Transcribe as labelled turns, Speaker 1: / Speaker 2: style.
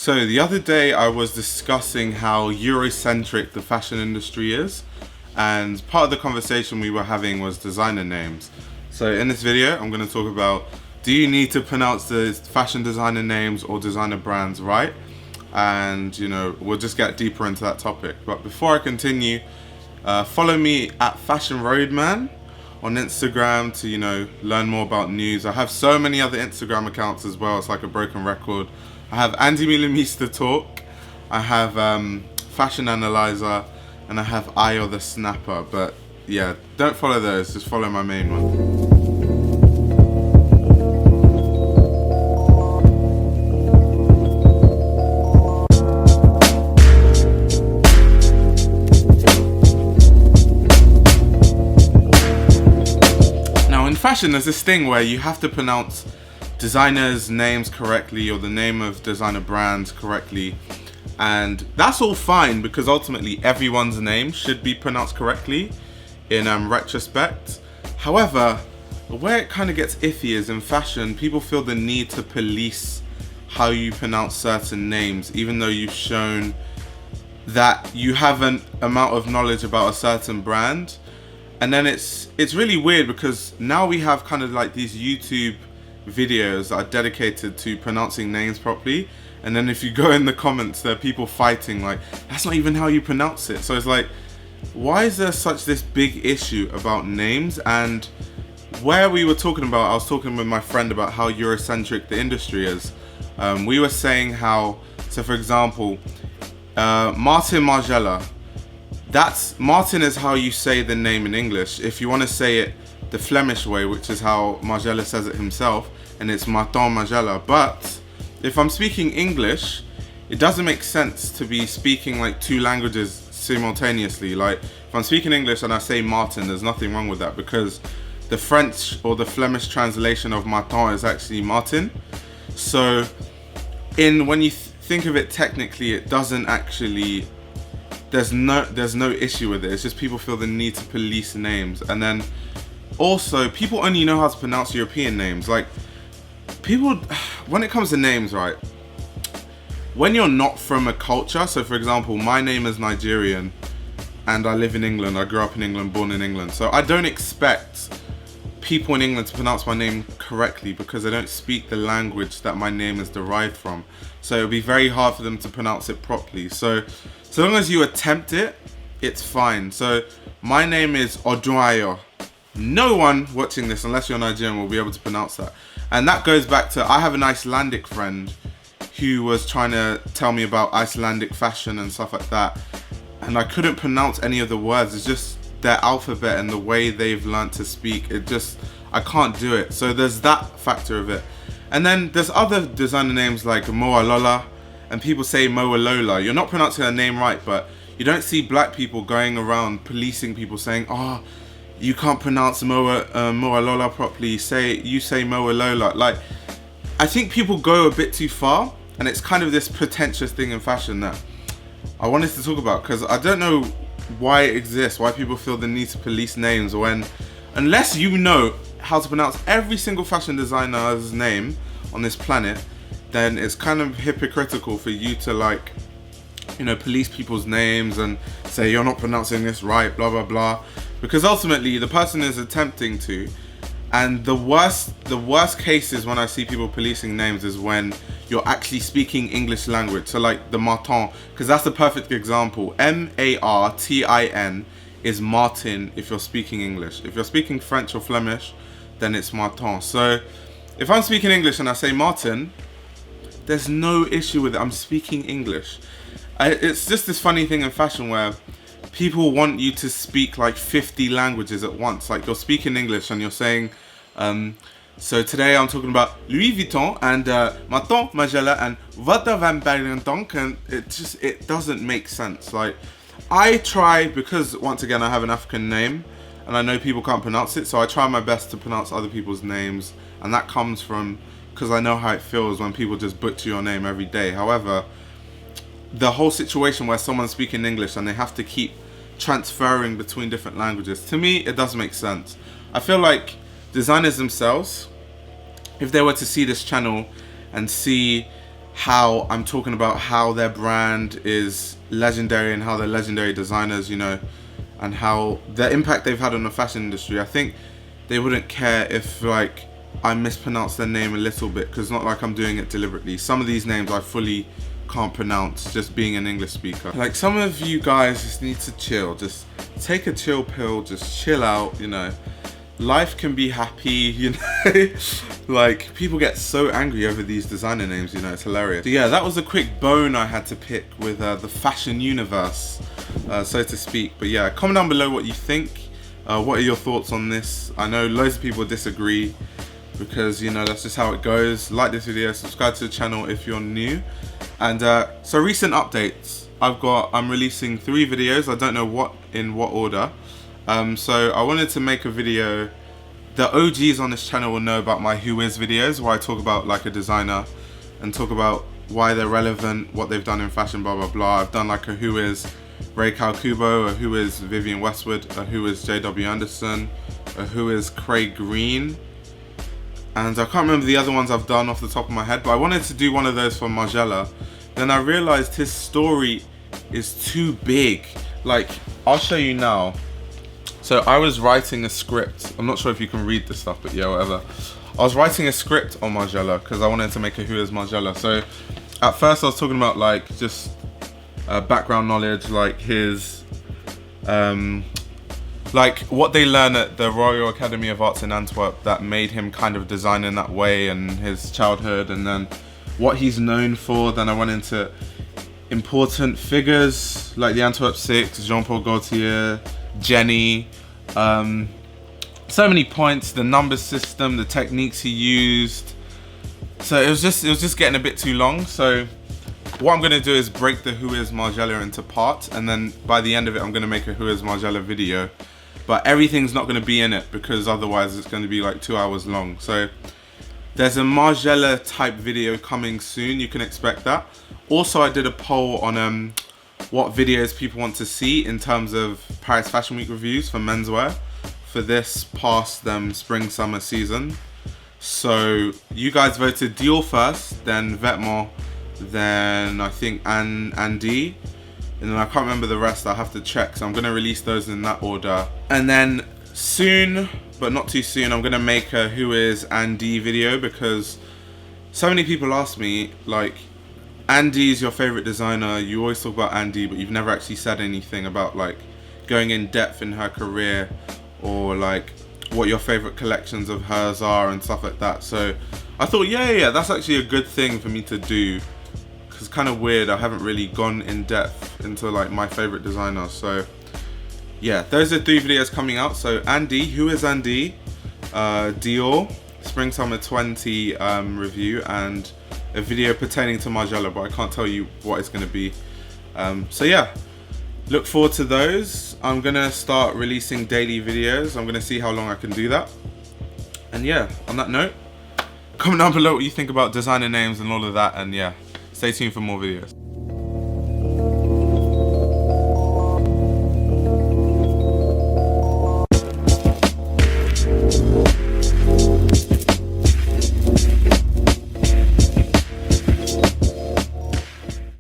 Speaker 1: So the other day I was discussing how Eurocentric the fashion industry is, and part of the conversation we were having was designer names. So in this video I'm going to talk about, do you need to pronounce the fashion designer names or designer brands right? And we'll just get deeper into that topic. But before I continue, follow me at Fashion Roadman on Instagram to learn more about news. I have so many other Instagram accounts as well. It's like a broken record. I have Andy Milamista Talk, I have Fashion Analyzer, and I have Eye or the Snapper. But yeah, don't follow those, just follow my main one. Fashion, there's this thing where you have to pronounce designers' names correctly or the name of designer brands correctly, and that's all fine because ultimately everyone's name should be pronounced correctly in retrospect. However, where it kind of gets iffy is in fashion, people feel the need to police how you pronounce certain names, even though you've shown that you have an amount of knowledge about a certain brand. And then it's really weird because now we have kind of like these YouTube videos that are dedicated to pronouncing names properly, and then if you go in the comments, there are people fighting like, that's not even how you pronounce it. So it's like, why is there such this big issue about names? And where we were talking about, I was talking with my friend about how Eurocentric the industry is. We were saying how, so for example, Martin Margiela, Martin is how you say the name in English. If you want to say it the Flemish way, which is how Margiela says it himself, and it's Martin Margiela. But if I'm speaking English, it doesn't make sense to be speaking like two languages simultaneously. Like if I'm speaking English and I say Martin, there's nothing wrong with that because the French or the Flemish translation of Martin is actually Martin. So when you think of it technically, it doesn't actually, there's no issue with it. It's just people feel the need to police names. And then also people only know how to pronounce European names. Like people, when it comes to names, right, when you're not from a culture, so for example, my name is Nigerian and I live in England, I grew up in England, born in England, so I don't expect people in England to pronounce my name correctly because they don't speak the language that my name is derived from. So it would be very hard for them to pronounce it properly. So long as you attempt it, it's fine. So my name is Odunayo. No one watching this, unless you're Nigerian, will be able to pronounce that. And that goes back to, I have an Icelandic friend who was trying to tell me about Icelandic fashion and stuff like that. And I couldn't pronounce any of the words. It's just their alphabet and the way they've learned to speak. I can't do it. So there's that factor of it. And then there's other designer names like Moalola, and people say Moalola. You're not pronouncing her name right, but you don't see black people going around policing people saying, oh, you can't pronounce Moalola properly, you say Moalola. Like, I think people go a bit too far, and it's kind of this pretentious thing in fashion that I wanted to talk about, because I don't know why it exists, why people feel the need to police names when, unless you know how to pronounce every single fashion designer's name on this planet, then it's kind of hypocritical for you to police people's names and say you're not pronouncing this right, blah blah blah, because ultimately the person is attempting to. And the worst cases when I see people policing names is when you're actually speaking English language. So like the Martin, because that's the perfect example. Martin is Martin if you're speaking English. If you're speaking French or Flemish, then it's Martin. So if I'm speaking English and I say Martin, there's no issue with it. I'm speaking English. It's just this funny thing in fashion where people want you to speak like 50 languages at once. Like you're speaking English and you're saying, so today I'm talking about Louis Vuitton and Martin Margiela and Walter van Beirendonck, and it doesn't make sense. Like I try, because once again I have an African name and I know people can't pronounce it, so I try my best to pronounce other people's names, and that comes from because I know how it feels when people just butcher your name every day. However, the whole situation where someone's speaking English and they have to keep transferring between different languages, to me it doesn't make sense. I feel like designers themselves, if they were to see this channel and see how I'm talking about how their brand is legendary and how they're legendary designers, you know, and how the impact they've had on the fashion industry. I think they wouldn't care if like I mispronounce their name a little bit, because not like I'm doing it deliberately. Some of these names I fully can't pronounce, just being an English speaker. Like, some of you guys just need to chill, just take a chill pill, just chill out, you know. Life can be happy, you know. Like, people get so angry over these designer names, you know, it's hilarious. So yeah, that was a quick bone I had to pick with the fashion universe, so to speak. But yeah, comment down below what you think. What are your thoughts on this? I know loads of people disagree, because, you know, that's just how it goes. Like this video, subscribe to the channel if you're new. And so recent updates, I'm releasing 3 videos. I don't know in what order. So I wanted to make a video. The OGs on this channel will know about my Who Is videos, where I talk about like a designer and talk about why they're relevant, what they've done in fashion, blah blah blah. I've done like a Who Is Ray Kubo, a Who Is Vivienne Westwood, a Who Is JW Anderson, a Who Is Craig Green, and I can't remember the other ones I've done off the top of my head, but I wanted to do one of those for Margiela. Then I realized his story is too big. Like, I'll show you now. So I was writing a script. I'm not sure if you can read this stuff, but yeah, whatever. I was writing a script on Margiela because I wanted to make a Who Is Margiela. So at first I was talking about like just background knowledge, like his like what they learn at the Royal Academy of Arts in Antwerp that made him kind of design in that way, and his childhood, and then what he's known for. Then I went into important figures like the Antwerp Six, Jean-Paul Gaultier, Jenny, so many points, the number system, the techniques he used. So it was just getting a bit too long. So what I'm gonna do is break the Who Is Margiela into parts, and then by the end of it I'm gonna make a Who Is Margiela video. But everything's not gonna be in it, because otherwise it's gonna be like 2 hours long. So there's a Margiela type video coming soon, you can expect that. Also, I did a poll on what videos people want to see in terms of Paris Fashion Week reviews for menswear for this past spring summer season. So you guys voted Dior first, then Vetements, then I think Andy, and then I can't remember the rest. I have to check, so I'm gonna release those in that order. And then soon, but not too soon, I'm gonna make a Who Is Andy video, because so many people ask me, like, Andy is your favorite designer, you always talk about Andy, but you've never actually said anything about like going in depth in her career, or like what your favorite collections of hers are and stuff like that. So I thought, yeah, that's actually a good thing for me to do, because it's kind of weird, I haven't really gone in depth into like my favorite designers. So yeah, those are 3 videos coming out. So Andy, Who Is Andy, Dior, Spring Summer 20 review, and a video pertaining to Margiela, but I can't tell you what it's going to be. So yeah, look forward to those. I'm going to start releasing daily videos. I'm going to see how long I can do that. And yeah, on that note, comment down below what you think about designer names and all of that. And yeah, stay tuned for more videos.